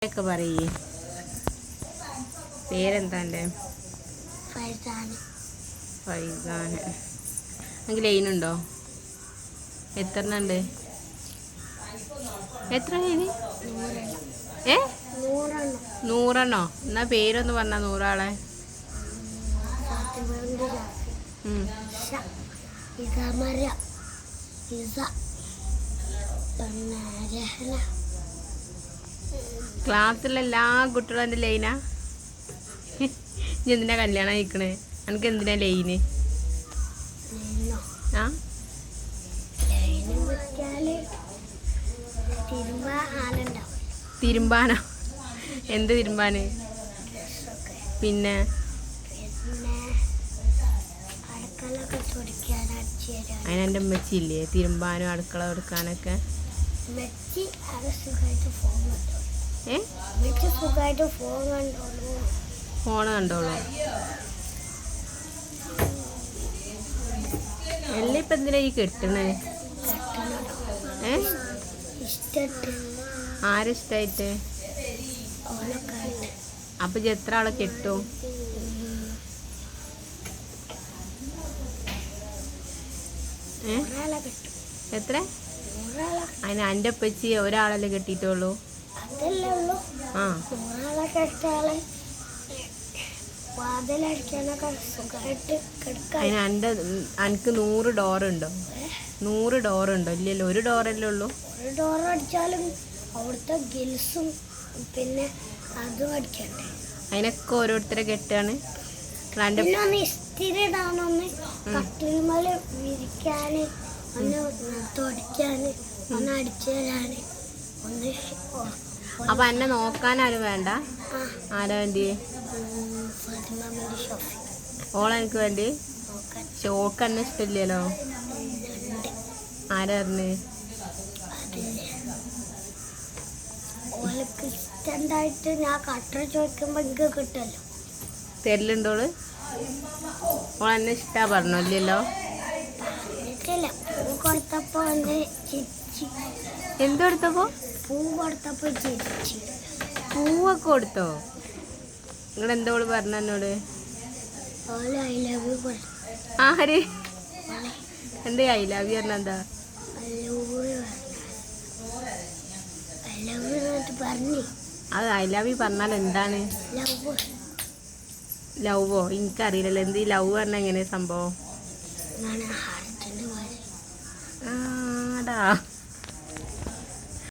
ഒക്കെ പറയേ പേരെന്താ എൻ്റെ? ഫൈസാൻ. എനിക്ക് ലൈനുണ്ടോ? എത്ര ഉണ്ട്? എത്ര ലൈന്? 100 എന്നാ പേരൊന്ന് പറഞ്ഞ 100 ആളെ. ക്ലാസ്സിലെ എല്ലാ കുട്ടികളും എൻ്റെ ലൈനാ. ഇനി എന്തിനാ കല്യാണം കഴിക്കണേ? എനിക്ക് എന്തിനാ ലൈന്? ആ തിരുമ്പാനോ? എന്ത് തിരുമ്പാന്? പിന്നെ അതിനെൻ്റെ ഉമ്മച്ചില്ലേ തിരുമ്പാനും അടുക്കള കൊടുക്കാനൊക്കെ? ഫോണ് കണ്ടോളൂ. എല്ലാം ഇപ്പം എന്തിനാ ഈ കെട്ടണേ? ആരിഷ്ടായിട്ട്? അപ്പൊ എത്ര ആളെ കെട്ടും? എത്ര? അതിന് എൻ്റെ അപ്പച്ചി ഒരാളല്ലേ കെട്ടിയിട്ടുള്ളൂ? ആ അതിന് എനിക്ക് 100 ഡോറുണ്ടോ? 100 ഡോറുണ്ടോ? ഇല്ലല്ലോ, ഒരു ഡോറല്ലേ ഉള്ളൂ. ഒരു ഡോർ അടിച്ചാലും അവിടുത്തെ ഗിൽസും പിന്നെ അതും അടിക്കണ്ടേ? അതിനൊക്കെ ഓരോരുത്തരെ കെട്ടാണ്. ഇസ്തിരി ഇടാനൊന്ന്, കട്ടിൽമേല് വിരിക്കാന്, ഒന്ന് തുടയ്ക്കാന്, ഒന്ന് അടിച്ചു തരാന്, ഒന്ന്. അപ്പൊ എന്നെ നോക്കാൻ ആരും വേണ്ട? ആരാ വേണ്ടി? ഓളെനിക്ക് വേണ്ടി? ഷോക്ക് എന്നെ ഇഷ്ടമില്ലല്ലോ. ആരാ പറഞ്ഞ്? ഓൾക്ക് ഇഷ്ടണ്ടായിട്ട് ഞാൻ കട്ടർ ചോദിക്കുമ്പോ എനിക്ക് കിട്ടല്ലോ. തരലുണ്ടോള്? ഓളെന്നെ ഇഷ്ടാ പറഞ്ഞല്ലോ. പൂ കൊടുത്തപ്പോ ചിരിച്ചു. എന്ത് കൊടുത്തപ്പോ? പൂ കൊടുത്തപ്പോ ചിരിച്ചു. പൂവൊക്കെ കൊടുത്തോ? നിങ്ങൾ എന്തോള് പറഞ്ഞ എന്നോട്? ഐ ലവ് യു പറഞ്ഞു. ആര്? എന്തേ ഐ ലവ് യു പറഞ്ഞ എന്താ? അത് ഐ ലവ് യു പറഞ്ഞാൽ എന്താണ്? ലവോ? എനിക്കറിയില്ലല്ലോ. എന്ത് ലവ് പറഞ്ഞ എങ്ങനെ സംഭവം? ആടാ.